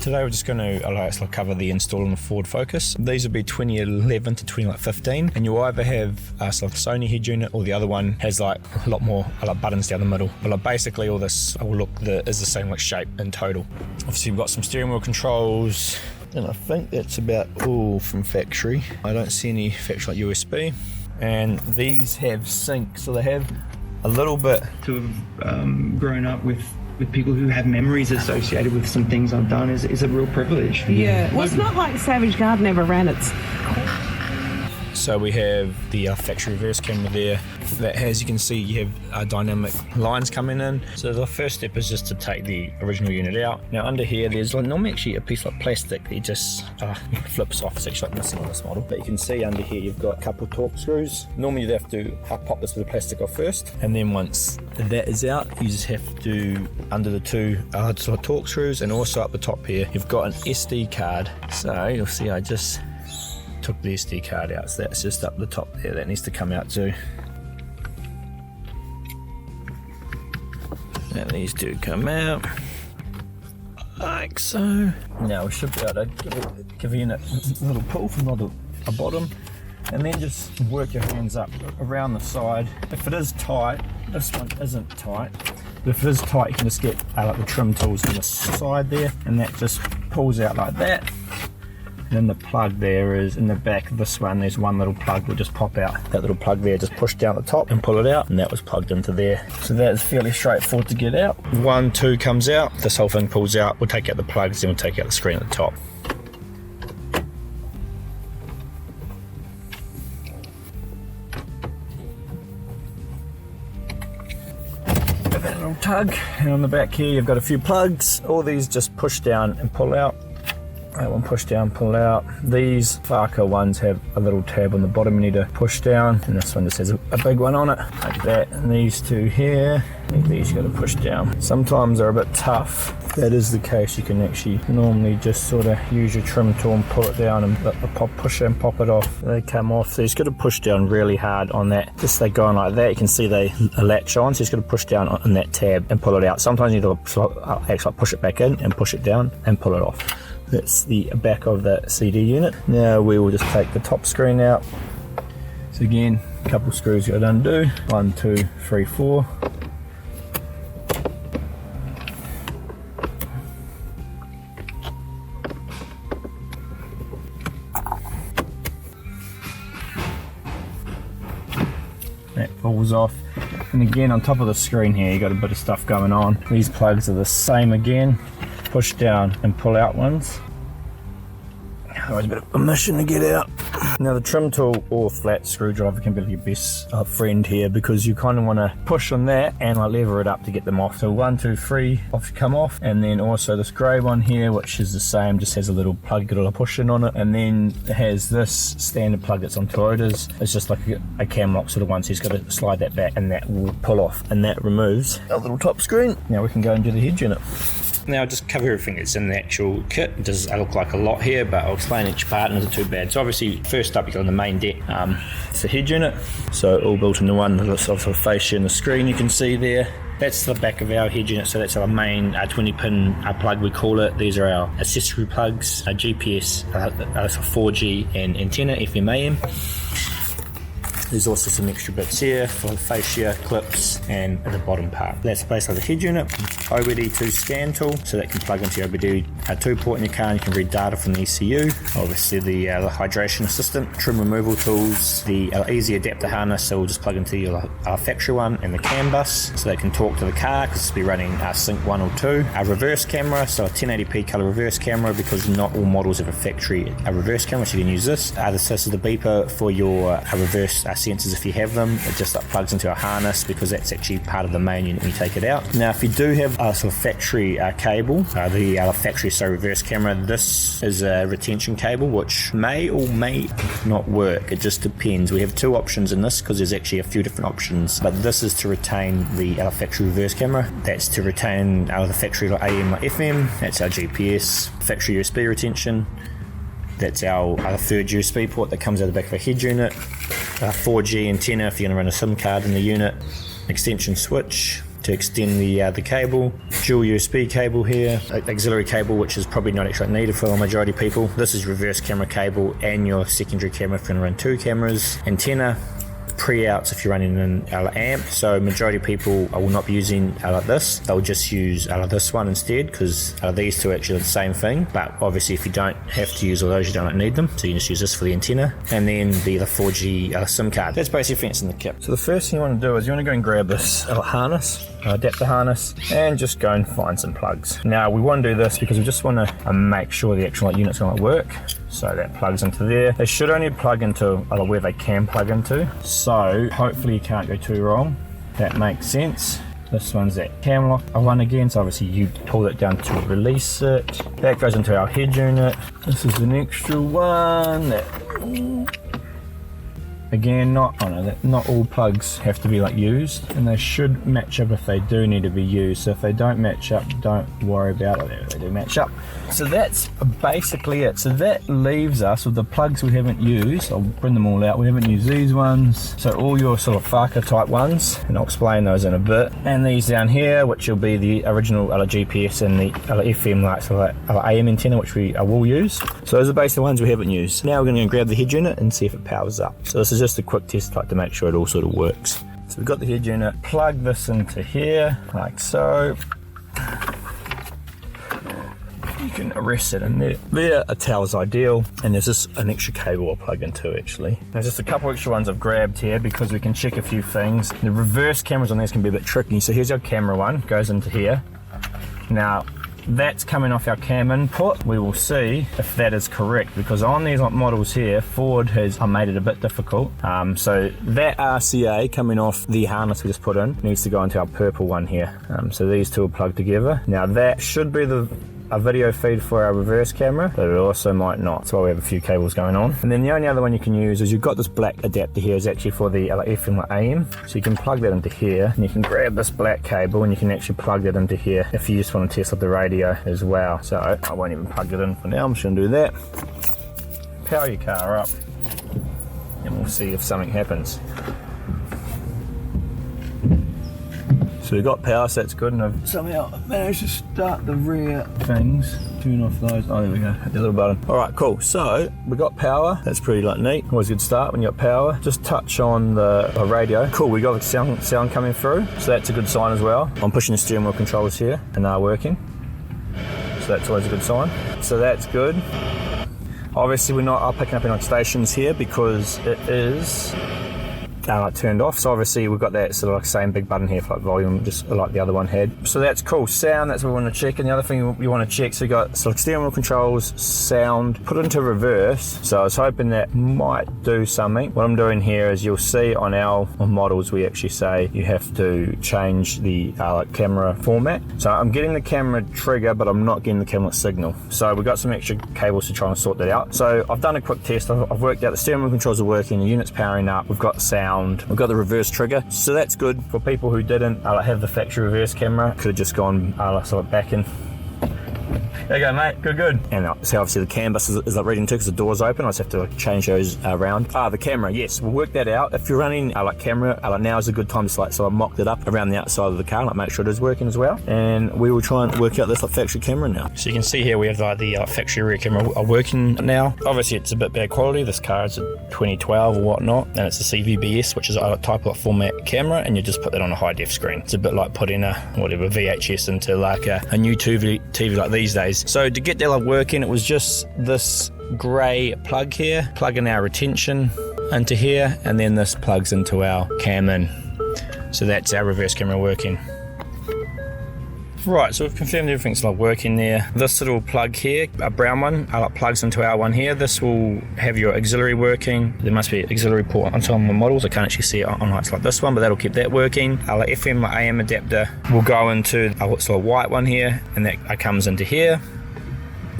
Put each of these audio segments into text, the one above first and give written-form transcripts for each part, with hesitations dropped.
Today we're just going to cover the install on the Ford Focus. These will be 2011 to 2015, and you'll either have the Sony head unit, or the other one has like a lot more buttons down the middle. But like basically all this is the same shape in total. Obviously we've got some steering wheel controls, and I think that's about all from factory. I don't see any factory like USB. And these have sync, so they have a little bit. To have grown up with people who have memories associated with some things I've done is a real privilege. Yeah, well, it's not like Savage Garden ever ran its. So we have the factory reverse camera there. That has, you can see, you have dynamic lines coming in. So the first step is just to take the original unit out. Now under here, there's normally actually a piece of plastic that just flips off. It's actually missing on this model. But you can see under here, you've got a couple of torque screws. Normally you'd have to pop this with the plastic off first. And then once that is out, you just have to, under the two torque screws, and also up the top here, you've got an SD card. So you'll see I just took the SD card out, so that's just up the top there. That needs to come out too. That needs to come out like so. Now we should be able to give a unit a little pull from the bottom, and then just work your hands up around the side. If it is tight, this one isn't tight, but if it is tight, you can just get like the trim tools on the side there, and that just pulls out like that. Then the plug there is in the back of this one. There's one little plug will just pop out. That little plug there, just push down the top and pull it out, and that was plugged into there. So that is fairly straightforward to get out. 1, 2 comes out, this whole thing pulls out. We'll take out the plugs, then we'll take out the screen at the top. Give that a little tug, and on the back here you've got a few plugs. All these just push down and pull out. That one push down, pull out. These Facia ones have a little tab on the bottom you need to push down, and this one just has a big one on it, like that. And these two here, these you got to push down. Sometimes they're a bit tough. If that is the case, you can actually normally just sort of use your trim tool and pull it down and let the push and pop it off. They come off, so you just got to push down really hard on that. Just they go on like that. You can see they latch on, so you just got to push down on that tab and pull it out. Sometimes you need to actually push it back in and push it down and pull it off. That's the back of the CD unit. Now we will just take the top screen out. So again, a couple of screws you got to undo. 1, 2, 3, 4. That falls off. And again, on top of the screen here, you got a bit of stuff going on. These plugs are the same again. Push down and pull out ones. Always a bit of a mission to get out. Now the trim tool or flat screwdriver can be your best friend here, because you kind of want to push on that and lever it up to get them off. So 1, 2, 3 off to come off, and then also this grey one here, which is the same, just has a little plug, got a push in on it, and then it has this standard plug that's on Toyotas. It's just like a cam lock sort of one, so you've got to slide that back and that will pull off, and that removes a little top screen. Now we can go and do the head unit. Now I'll just cover everything that's in the actual kit. It does look like a lot here, but I'll explain each part and it isn't too bad. So obviously, first up, you got on the main deck, it's the head unit. So all built into one, the sort of fascia and the screen you can see there. That's the back of our head unit, so that's our main 20-pin plug, we call it. These are our accessory plugs, GPS, 4G and antenna, FM, AM. There's also some extra bits here for fascia, clips, and at the bottom part. That's basically the head unit. OBD2 scan tool, so that can plug into your OBD2 port in your car, and you can read data from the ECU. Obviously the hydration assistant, trim removal tools, the easy adapter harness, so we'll just plug into your factory one, and the CAN bus, so they can talk to the car, because it'll be running sync 1 or 2. A reverse camera, so a 1080p color reverse camera, because not all models have a factory reverse camera, so you can use this. This is the beeper for your reverse sensors if you have them. It just plugs into a harness, because that's actually part of the main unit when you take it out. Now if you do have a sort of factory cable, the factory reverse camera, this is a retention cable which may or may not work. It just depends. We have two options in this, because there's actually a few different options, but this is to retain the factory reverse camera. That's to retain the factory AM or FM. That's our GPS, factory USB retention. That's our third USB port that comes out the back of a head unit. 4G antenna if you're going to run a SIM card in the unit. Extension switch. to extend the cable. Dual USB cable here, auxiliary cable, which is probably not actually needed for the majority of people. This is reverse camera cable and your secondary camera if you're going to run 2 cameras. Antenna, pre-outs if you're running an amp, so majority of people will not be using like this. They'll just use this one instead, because these two are actually the same thing, but obviously if you don't have to use all those, you don't need them, so you can just use this for the antenna. And then the 4G SIM card. That's basically everything that's in the kit. So the first thing you want to do is you want to go and grab this harness, adapter harness, and just go and find some plugs. Now we want to do this because we just want to make sure the actual unit's going to work. So that plugs into there. They should only plug into where they can plug into. So hopefully you can't go too wrong. That makes sense. This one's that cam lock one again, so obviously you pull it down to release it. That goes into our head unit. This is an extra one. Again, not all plugs have to be used, and they should match up if they do need to be used. So if they don't match up, don't worry about it. They do match up. So that's basically it. So that leaves us with the plugs we haven't used. I'll bring them all out. We haven't used these ones. So all your sort of Facia type ones, and I'll explain those in a bit. And these down here, which will be the original GPS and the FM lights, AM antenna, which we will use. So those are basically the ones we haven't used. Now we're going to grab the head unit and see if it powers up. So this is just a quick test to make sure it all sort of works. So we've got the head unit, plug this into here like so. You can rest it in there. There, a towel's ideal, and there's just an extra cable I'll plug into actually. There's just a couple extra ones I've grabbed here because we can check a few things. The reverse cameras on these can be a bit tricky. So here's our camera one, goes into here. Now that's coming off our cam input. We will see if that is correct, because on these models here, Ford has made it a bit difficult. So that RCA coming off the harness we just put in needs to go into our purple one here. So these two are plugged together. Now that should be a video feed for our reverse camera, but it also might not. That's why we have a few cables going on. And then the only other one you can use is you've got this black adapter here, is actually for the FM or AM. So you can plug that into here, and you can grab this black cable and you can actually plug that into here if you just want to test out the radio as well. So I won't even plug it in for now, I'm just going to do that. Power your car up and we'll see if something happens. So we've got power, so that's good, and I've somehow managed to start the rear things. Turn off those. Oh, there we go. Hit the little button. All right, cool. So we got power. That's pretty neat. Always a good start when you got power. Just touch on the radio. Cool. We got the sound coming through, so that's a good sign as well. I'm pushing the steering wheel controls here, and they're working. So that's always a good sign. So that's good. Obviously, we're not picking up any stations here because it is turned off. So obviously we've got that sort of same big button here for volume, just like the other one had. So that's cool. Sound, that's what we want to check. And the other thing you want to check, so you got sort of steering wheel controls, sound, put it into reverse. So I was hoping that might do something. What I'm doing here is you'll see on our models we actually say you have to change the camera format. So I'm getting the camera trigger, but I'm not getting the camera signal. So we've got some extra cables to try and sort that out. So I've done a quick test. I've worked out the steering wheel controls are working, the unit's powering up, we've got sound, we've got the reverse trigger, so that's good. For people who didn't have the factory reverse camera, could have just gone sort of back in. There you go, mate. Good. And so obviously the CAN bus is reading too, because the door's open. I just have to change those around. The camera, yes, we'll work that out. If you're running camera, now is a good time to sort of mock that up around the outside of the car, make sure it is working as well. And we will try and work out this factory camera now. So you can see here we have the factory rear camera working now. Obviously it's a bit bad quality. This car is a 2012 or whatnot, and it's a CVBS, which is a type of format camera, and you just put that on a high def screen. It's a bit like putting a VHS into a new TV like these days. So to get that working, it was just this grey plug here, plugging our retention into here, and then this plugs into our cam in. So that's our reverse camera working. Right, so we've confirmed everything's working there. This little plug here, a brown one, plugs into our one here. This will have your auxiliary working. There must be an auxiliary port on some of the models. I can't actually see it on lights like this one, but that'll keep that working. Our FM or AM adapter will go into our sort of white one here, and that comes into here.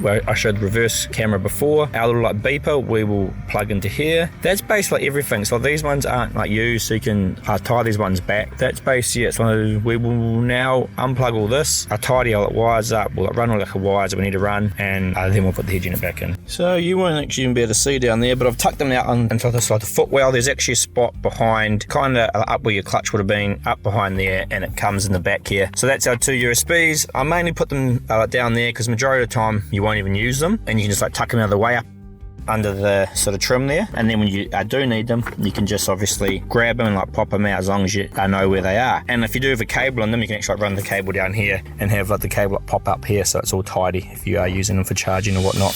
where I showed the reverse camera before. Our little like beeper we will plug into here. That's basically everything. So these ones aren't like used, so you can tie these ones back. That's basically it. So we will now unplug all this, tidy all the wires up, we'll run all the wires that we need to run, and then we'll put the head unit back in. So you won't actually even be able to see down there, but I've tucked them out into the side of the footwell. There's actually a spot behind, kind of up where your clutch would have been, up behind there, and it comes in the back here. So that's our 2 USBs. I mainly put them down there because majority of the time you won't even use them, and you can just like tuck them out of the way up under the sort of trim there, and then when you do need them, you can just obviously grab them and like pop them out as long as you know where they are. And if you do have a cable in them, you can actually like, run the cable down here and have like the cable pop up here, so it's all tidy if you are using them for charging or whatnot.